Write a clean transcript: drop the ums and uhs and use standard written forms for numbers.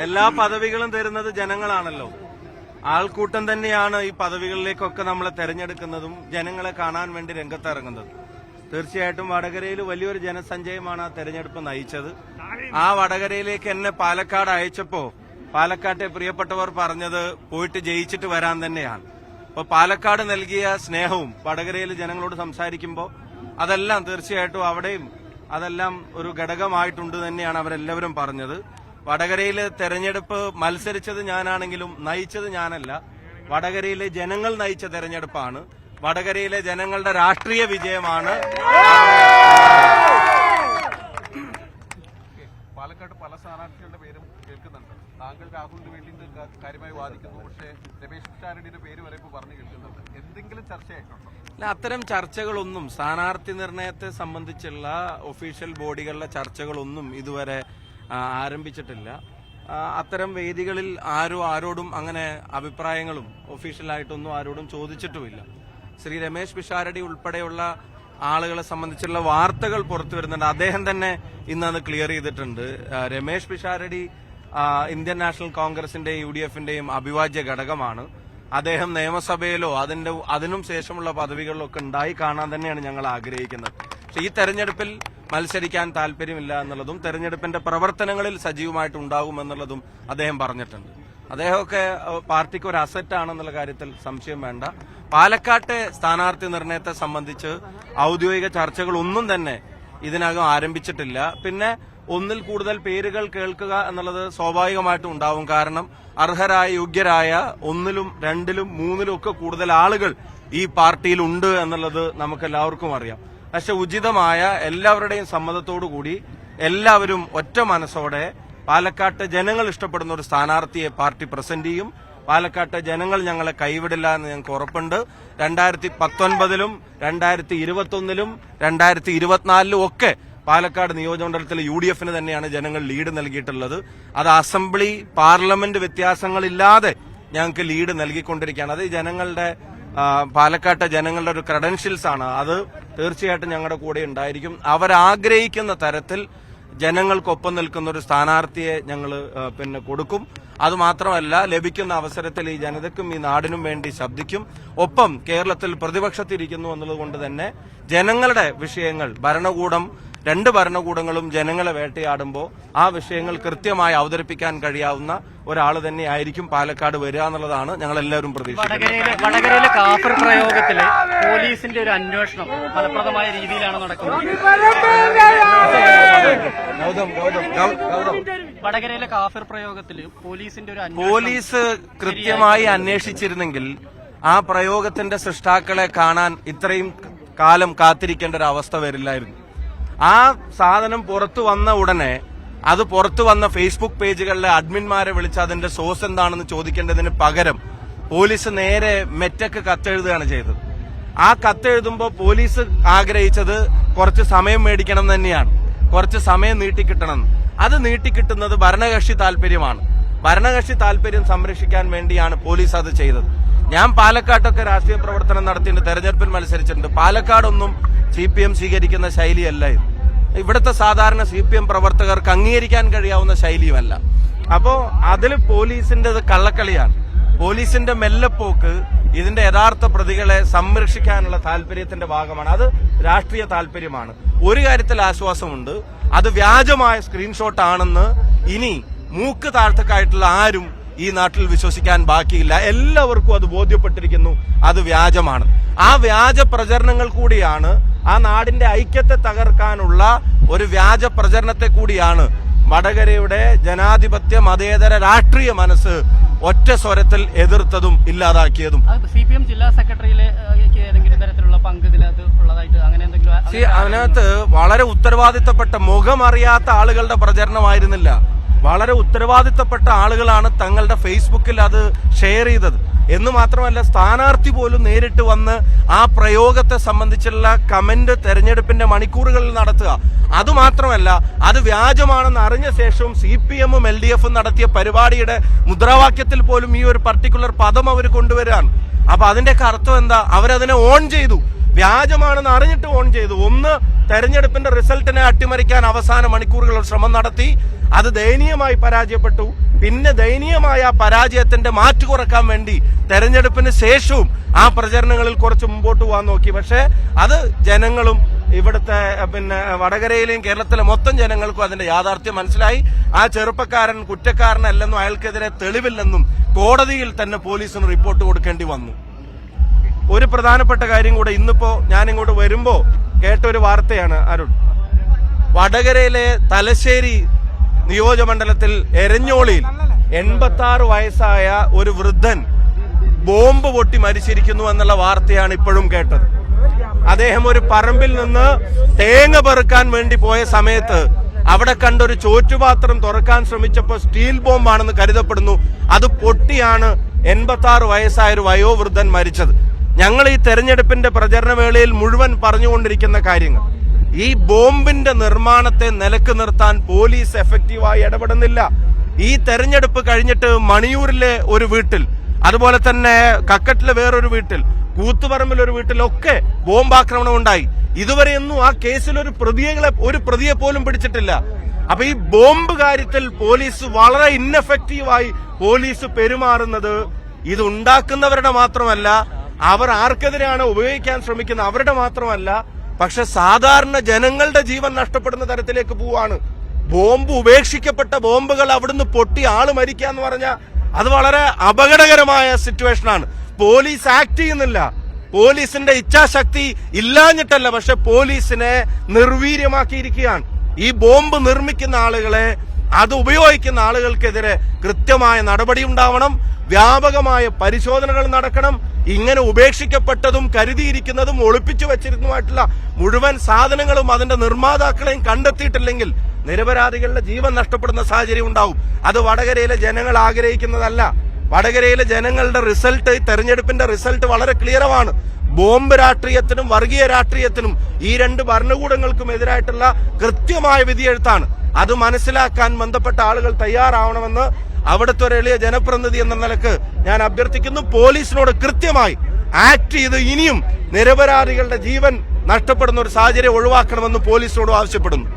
എല്ലാ പദവികളും തരുന്നത് ജനങ്ങളാണല്ലോ. ആൾക്കൂട്ടം തന്നെയാണ് ഈ പദവികളിലേക്കൊക്കെ നമ്മളെ തെരഞ്ഞെടുക്കുന്നതും ജനങ്ങളെ കാണാൻ വേണ്ടി രംഗത്തിറങ്ങുന്നതും. തീർച്ചയായിട്ടും വടകരയിൽ വലിയൊരു ജനസഞ്ചയമാണ് ആ തെരഞ്ഞെടുപ്പ് നയിച്ചത്. ആ വടകരയിലേക്ക് എന്നെ പാലക്കാട് അയച്ചപ്പോ പാലക്കാട്ടെ പ്രിയപ്പെട്ടവർ പറഞ്ഞത് പോയിട്ട് ജയിച്ചിട്ട് വരാൻ തന്നെയാണ്. അപ്പൊ പാലക്കാട് നൽകിയ സ്നേഹവും വടകരയിൽ ജനങ്ങളോട് സംസാരിക്കുമ്പോൾ അതെല്ലാം തീർച്ചയായിട്ടും അവിടെയും അതെല്ലാം ഒരു ഘടകമായിട്ടുണ്ട് തന്നെയാണ് അവരെല്ലാവരും പറഞ്ഞത്. വടകരയിലെ തെരഞ്ഞെടുപ്പ് മത്സരിച്ചത് ഞാനാണെങ്കിലും നയിച്ചത് ഞാനല്ല. വടകരയിലെ ജനങ്ങൾ നയിച്ച തെരഞ്ഞെടുപ്പാണ്. വടകരയിലെ ജനങ്ങളുടെ രാഷ്ട്രീയ വിജയമാണ്. പാലക്കാട് പല സ്ഥാനാർത്ഥികളുടെ പേരും കേൾക്കുന്നുണ്ട്. താങ്കൾ രാഹുലിന് വേണ്ടി കാര്യമായി വാദിക്കുന്നു, പക്ഷേ രമേശ് പിഷാരടിയുടെ പേര് വരെ ഇപ്പോൾ പറഞ്ഞു കേൾക്കുന്നുണ്ട്. എന്തെങ്കിലും ചർച്ചയായിട്ടുണ്ടോ? അത്തരം ചർച്ചകളൊന്നും സ്ഥാനാർത്ഥി നിർണയത്തെ സംബന്ധിച്ചുള്ള ഒഫീഷ്യൽ ബോഡികളുടെ ചർച്ചകളൊന്നും ഇതുവരെ ആരംഭിച്ചിട്ടില്ല. അത്തരം വേദികളിൽ ആരോടും അങ്ങനെ അഭിപ്രായങ്ങളും ഒഫീഷ്യലായിട്ടൊന്നും ആരോടും ചോദിച്ചിട്ടുമില്ല. ശ്രീ രമേശ് പിഷാരടി ഉൾപ്പെടെയുള്ള ആളുകളെ സംബന്ധിച്ചുള്ള വാർത്തകൾ പുറത്തു വരുന്നുണ്ട്. അദ്ദേഹം തന്നെ ഇന്നത് ക്ലിയർ ചെയ്തിട്ടുണ്ട്. രമേശ് പിഷാരടി ഇന്ത്യൻ നാഷണൽ കോൺഗ്രസിന്റെയും UDFന്റെയും അവിഭാജ്യ ഘടകമാണ്. അദ്ദേഹം നിയമസഭയിലോ അതിനും ശേഷമുള്ള പദവികളിലൊക്കെ ഉണ്ടായി കാണാൻ തന്നെയാണ് ഞങ്ങൾ ആഗ്രഹിക്കുന്നത്. പക്ഷെ ഈ തെരഞ്ഞെടുപ്പിൽ മത്സരിക്കാൻ താല്പര്യമില്ല എന്നുള്ളതും തെരഞ്ഞെടുപ്പിന്റെ പ്രവർത്തനങ്ങളിൽ സജീവമായിട്ട് ഉണ്ടാകുമെന്നുള്ളതും അദ്ദേഹം പറഞ്ഞിട്ടുണ്ട്. അദ്ദേഹമൊക്കെ പാർട്ടിക്ക് ഒരു അസറ്റാണെന്നുള്ള കാര്യത്തിൽ സംശയം വേണ്ട. പാലക്കാട്ടെ സ്ഥാനാർത്ഥി നിർണയത്തെ സംബന്ധിച്ച് ഔദ്യോഗിക ചർച്ചകളൊന്നും തന്നെ ഇതിനകം ആരംഭിച്ചിട്ടില്ല. പിന്നെ ഒന്നിൽ കൂടുതൽ പേരുകൾ കേൾക്കുക എന്നുള്ളത് സ്വാഭാവികമായിട്ടും ഉണ്ടാവും. കാരണം അർഹരായ യോഗ്യരായ 1ലും 2ലും 3ലും ഒക്കെ കൂടുതൽ ആളുകൾ ഈ പാർട്ടിയിൽ ഉണ്ട് എന്നുള്ളത് നമുക്ക് എല്ലാവർക്കും അറിയാം. പക്ഷെ ഉചിതമായ എല്ലാവരുടെയും സമ്മതത്തോടുകൂടി എല്ലാവരും ഒറ്റ മനസ്സോടെ പാലക്കാട്ട് ജനങ്ങൾ ഇഷ്ടപ്പെടുന്ന ഒരു സ്ഥാനാർത്ഥിയെ പാർട്ടി പ്രസന്റ് ചെയ്യും. പാലക്കാട്ട് ജനങ്ങൾ ഞങ്ങളെ കൈവിടില്ല എന്ന് ഞങ്ങൾക്ക് ഉറപ്പുണ്ട്. 2019ലും 2021ലും 2024ലും ഒക്കെ പാലക്കാട് നിയോജകമണ്ഡലത്തിൽ UDFന് തന്നെയാണ് ജനങ്ങൾ ലീഡ് നൽകിയിട്ടുള്ളത്. അത് അസംബ്ലി പാർലമെന്റ് വ്യത്യാസങ്ങളില്ലാതെ ഞങ്ങൾക്ക് ലീഡ് നൽകിക്കൊണ്ടിരിക്കുകയാണ്. അത് ജനങ്ങളുടെ പാലക്കാട്ടെ ജനങ്ങളുടെ ഒരു ക്രെഡൻഷ്യൽസ് ആണ്. അത് തീർച്ചയായിട്ടും ഞങ്ങളുടെ കൂടെ ഉണ്ടായിരിക്കും. അവരാഗ്രഹിക്കുന്ന തരത്തിൽ ജനങ്ങൾക്കൊപ്പം നിൽക്കുന്ന ഒരു സ്ഥാനാർത്ഥിയെ ഞങ്ങൾ കൊടുക്കും. അതുമാത്രമല്ല, ലഭിക്കുന്ന അവസരത്തിൽ ഈ ജനതയ്ക്കും ഈ നാടിനും വേണ്ടി ശബ്ദിക്കും. ഒപ്പം കേരളത്തിൽ പ്രതിപക്ഷത്തിരിക്കുന്നു എന്നുള്ളതുകൊണ്ട് തന്നെ ജനങ്ങളുടെ വിഷയങ്ങൾ രണ്ട് ഭരണകൂടങ്ങളും ജനങ്ങളെ വേട്ടയാടുമ്പോൾ ആ വിഷയങ്ങൾ കൃത്യമായി അവതരിപ്പിക്കാൻ കഴിയാവുന്ന ഒരാൾ തന്നെയായിരിക്കും പാലക്കാട് വരിക എന്നുള്ളതാണ് ഞങ്ങൾ എല്ലാവരും പ്രതീക്ഷിക്കുന്നത്. വടകരയിലെ കാഫർ പ്രയോഗത്തില് പോലീസിന്റെ ഒരു അന്വേഷണം ഫലപ്രദമായ രീതിയിലാണ് നടക്കുന്നത്. വടകരയിലെ കാഫർ പ്രയോഗത്തില് പോലീസിന്റെ ഒരു പോലീസ് കൃത്യമായി അന്വേഷിച്ചിരുന്നെങ്കിൽ ആ പ്രയോഗത്തിന്റെ സൃഷ്ടാക്കളെ കാണാൻ ഇത്രയും കാലം കാത്തിരിക്കേണ്ട ഒരു അവസ്ഥ വരില്ലായിരുന്നു. ആ സാധനം പുറത്തു വന്ന ഉടനെ അത് പുറത്തു വന്ന ഫേസ്ബുക്ക് പേജുകളിലെ അഡ്മിന്മാരെ വിളിച്ച് അതിന്റെ സോഴ്സ് എന്താണെന്ന് ചോദിക്കേണ്ടതിന് പകരം പോലീസ് നേരെ മെറ്റക്ക് കത്തെഴുതുകയാണ് ചെയ്തത്. ആ കത്തെഴുതുമ്പോൾ പോലീസ് ആഗ്രഹിച്ചത് കുറച്ച് സമയം മേടിക്കണം തന്നെയാണ്, കുറച്ച് സമയം നീട്ടിക്കിട്ടണം. അത് നീട്ടിക്കിട്ടുന്നത് ഭരണകക്ഷി താല്പര്യമാണ്. ഭരണകക്ഷി താല്പര്യം സംരക്ഷിക്കാൻ വേണ്ടിയാണ് പോലീസ് അത് ചെയ്തത്. ഞാൻ പാലക്കാട്ടൊക്കെ രാഷ്ട്രീയ പ്രവർത്തനം നടത്തിയിട്ട് തെരഞ്ഞെടുപ്പിൽ മത്സരിച്ചിട്ടുണ്ട്. പാലക്കാടൊന്നും CPM സ്വീകരിക്കുന്ന ശൈലിയല്ല ഇത്. ഇവിടുത്തെ സാധാരണ CPM പ്രവർത്തകർക്ക് അംഗീകരിക്കാൻ കഴിയാവുന്ന ശൈലിയുമല്ല. അപ്പോ അതിൽ പോലീസിന്റെ കള്ളക്കളിയാണ്. പോലീസിന്റെ മെല്ലെപ്പോക്ക് ഇതിന്റെ യഥാർത്ഥ പ്രതികളെ സംരക്ഷിക്കാനുള്ള താല്പര്യത്തിന്റെ ഭാഗമാണ്. അത് രാഷ്ട്രീയ താല്പര്യമാണ്. ഒരു കാര്യത്തിൽ ആശ്വാസമുണ്ട്, അത് വ്യാജമായ സ്ക്രീൻഷോട്ട് ആണെന്ന് ഇനി മൂക്ക് താഴ്ത്തക്കായിട്ടുള്ള ആരും ഈ നാട്ടിൽ വിശ്വസിക്കാൻ ബാക്കിയില്ല. എല്ലാവർക്കും അത് ബോധ്യപ്പെട്ടിരിക്കുന്നു, അത് വ്യാജമാണ്. ആ വ്യാജ പ്രചരണങ്ങൾ കൂടിയാണ്, ആ നാടിന്റെ ഐക്യത്തെ തകർക്കാനുള്ള ഒരു വ്യാജ പ്രചരണത്തെ കൂടിയാണ് വടകരയുടെ ജനാധിപത്യ മതേതര രാഷ്ട്രീയ മനസ്സ് ഒറ്റ സ്വരത്തിൽ എതിർത്തതും ഇല്ലാതാക്കിയതും. CPM ജില്ലാ സെക്രട്ടറിയിലെ ഏതെങ്കിലും തരത്തിലുള്ള പങ്ക് ഇതിനകത്ത് ഉള്ളതായിട്ട് അങ്ങനെ എന്തെങ്കിലും? അതിനകത്ത് വളരെ ഉത്തരവാദിത്തപ്പെട്ട മുഖമറിയാത്ത ആളുകളുടെ പ്രചരണമായിരുന്നില്ല. വളരെ ഉത്തരവാദിത്തപ്പെട്ട ആളുകളാണ് തങ്ങളുടെ ഫേസ്ബുക്കിൽ അത് ഷെയർ ചെയ്തത്. എന്ന് മാത്രമല്ല, സ്ഥാനാർത്ഥി പോലും നേരിട്ട് വന്ന് ആ പ്രയോഗത്തെ സംബന്ധിച്ചുള്ള കമന്റ് തെരഞ്ഞെടുപ്പിന്റെ മണിക്കൂറുകളിൽ നടത്തുക. അതുമാത്രമല്ല, അത് വ്യാജമാണെന്ന് അറിഞ്ഞ ശേഷവും CPMഉം LDFും നടത്തിയ പരിപാടിയുടെ മുദ്രാവാക്യത്തിൽ പോലും ഈ ഒരു പർട്ടിക്കുലർ പദം അവർ കൊണ്ടുവരാണ്. അപ്പൊ അതിന്റെയൊക്കെ അർത്ഥം എന്താ? അവരതിനെ ഓൺ ചെയ്തു. വ്യാജമാണെന്ന് അറിഞ്ഞിട്ട് ഓൺ ചെയ്തു. ഒന്ന്, തെരഞ്ഞെടുപ്പിന്റെ റിസൾട്ടിനെ അട്ടിമറിക്കാൻ അവസാന മണിക്കൂറുകൾ ശ്രമം നടത്തി. അത് ദയനീയമായി പരാജയപ്പെട്ടു. പിന്നെ ദയനീയമായ ആ പരാജയത്തിന്റെ മാറ്റു കുറക്കാൻ വേണ്ടി തെരഞ്ഞെടുപ്പിന് ശേഷവും ആ പ്രചരണങ്ങളിൽ കുറച്ച് മുമ്പോട്ട് പോകാൻ നോക്കി. പക്ഷേ അത് ജനങ്ങളും ഇവിടുത്തെ വടകരയിലെയും കേരളത്തിലെ മൊത്തം ജനങ്ങൾക്കും അതിന്റെ യാഥാർത്ഥ്യം മനസ്സിലായി. ആ ചെറുപ്പക്കാരൻ കുറ്റക്കാരനല്ലെന്നും അയാൾക്കെതിരെ തെളിവില്ലെന്നും കോടതിയിൽ തന്നെ പോലീസിന് റിപ്പോർട്ട് കൊടുക്കേണ്ടി വന്നു. ഒരു പ്രധാനപ്പെട്ട കാര്യം കൂടെ, ഇന്നിപ്പോ ഞാനിങ്ങോട്ട് വരുമ്പോ കേട്ടൊരു വാർത്തയാണ് അരുൺ. വടകരയിലെ തലശ്ശേരി നിയോജകമണ്ഡലത്തിൽ എരഞ്ഞോളിയിൽ 86 വയസ്സായ ഒരു വൃദ്ധൻ ബോംബ് പൊട്ടി മരിച്ചിരിക്കുന്നു എന്നുള്ള വാർത്തയാണ് ഇപ്പോഴും കേട്ടത്. അദ്ദേഹം ഒരു പറമ്പിൽ നിന്ന് തേങ്ങ പെറുക്കാൻ വേണ്ടി പോയ സമയത്ത് അവിടെ കണ്ടൊരു ചോറ്റുപാത്രം തുറക്കാൻ ശ്രമിച്ചപ്പോൾ സ്റ്റീൽ ബോംബാണെന്ന് കരുതപ്പെടുന്നു. അത് പൊട്ടിയാണ് 86 വയസ്സായ ഒരു വയോവൃദ്ധൻ മരിച്ചത്. ഞങ്ങൾ ഈ തെരഞ്ഞെടുപ്പിന്റെ പ്രചരണ വേളയിൽ മുഴുവൻ പറഞ്ഞുകൊണ്ടിരിക്കുന്ന കാര്യങ്ങൾ, ഈ ബോംബിന്റെ നിർമ്മാണത്തെ നിലക്ക് നിർത്താൻ പോലീസ് എഫക്റ്റീവായി ഇടപെടുന്നില്ല. ഈ തെരഞ്ഞെടുപ്പ് കഴിഞ്ഞിട്ട് മണിയൂരിലെ ഒരു വീട്ടിൽ, അതുപോലെ തന്നെ കക്കട്ടിലെ വേറൊരു വീട്ടിൽ, കൂത്തുപറമ്പിൽ ഒരു വീട്ടിലൊക്കെ ബോംബാക്രമണം ഉണ്ടായി. ഇതുവരെയൊന്നും ആ കേസിൽ ഒരു പ്രതിയെ പോലും പിടിച്ചിട്ടില്ല. അപ്പൊ ഈ ബോംബ് കാര്യത്തിൽ പോലീസ് വളരെ ഇൻഎഫക്റ്റീവായി പോലീസ് പെരുമാറുന്നത് ഇത് ഉണ്ടാക്കുന്നവരുടെ മാത്രമല്ല, അവർ ആർക്കെതിരെയാണ് ഉപയോഗിക്കാൻ ശ്രമിക്കുന്നത് അവരുടെ മാത്രമല്ല, പക്ഷെ സാധാരണ ജനങ്ങളുടെ ജീവൻ നഷ്ടപ്പെടുന്ന തരത്തിലേക്ക് പോവാണ്. ബോംബ് ഉപേക്ഷിക്കപ്പെട്ട ബോംബുകൾ അവിടുന്ന് പൊട്ടി ആള് മരിക്കുക എന്ന് പറഞ്ഞാൽ അത് വളരെ അപകടകരമായ സിറ്റുവേഷനാണ്. പോലീസ് ആക്ട് ചെയ്യുന്നില്ല. പോലീസിന്റെ ഇച്ഛാശക്തി ഇല്ലാഞ്ഞിട്ടല്ല, പക്ഷെ പോലീസിനെ നിർവീര്യമാക്കിയിരിക്കുകയാണ്. ഈ ബോംബ് നിർമ്മിക്കുന്ന ആളുകളെ, അത് ഉപയോഗിക്കുന്ന ആളുകൾക്കെതിരെ കൃത്യമായ നടപടി ഉണ്ടാവണം. വ്യാപകമായ പരിശോധനകൾ നടക്കണം. ഇങ്ങനെ ഉപേക്ഷിക്കപ്പെട്ടതും കരുതിയിരിക്കുന്നതും ഒളിപ്പിച്ചു വെച്ചിരുന്നതുമായിട്ടുള്ള മുഴുവൻ സാധനങ്ങളും അതിന്റെ നിർമ്മാതാക്കളെയും കണ്ടെത്തിയിട്ടില്ലെങ്കിൽ നിരപരാധികളുടെ ജീവൻ നഷ്ടപ്പെടുന്ന സാഹചര്യം ഉണ്ടാവും. അത് വടകരയിലെ ജനങ്ങൾ ആഗ്രഹിക്കുന്നതല്ല. വടകരയിലെ ജനങ്ങളുടെ റിസൾട്ട്, തെരഞ്ഞെടുപ്പിന്റെ റിസൾട്ട് വളരെ ക്ലിയറാണ്. ബോംബ് രാഷ്ട്രീയത്തിനും വർഗീയ രാഷ്ട്രീയത്തിനും ഈ രണ്ട് ഭരണകൂടങ്ങൾക്കും എതിരായിട്ടുള്ള കൃത്യമായ വിധിയെഴുത്താണ്. അത് മനസ്സിലാക്കാൻ ബന്ധപ്പെട്ട ആളുകൾ തയ്യാറാവണമെന്ന് അവിടുത്തെ ഒരു എളിയ ജനപ്രതിനിധി എന്ന നിലക്ക് ഞാൻ അഭ്യർത്ഥിക്കുന്നു. പോലീസിനോട് കൃത്യമായി ആക്ട് ചെയ്ത് ഇനിയും നിരപരാധികളുടെ ജീവൻ നഷ്ടപ്പെടുന്ന ഒരു സാഹചര്യം ഒഴിവാക്കണമെന്ന് പോലീസിനോട് ആവശ്യപ്പെടുന്നു.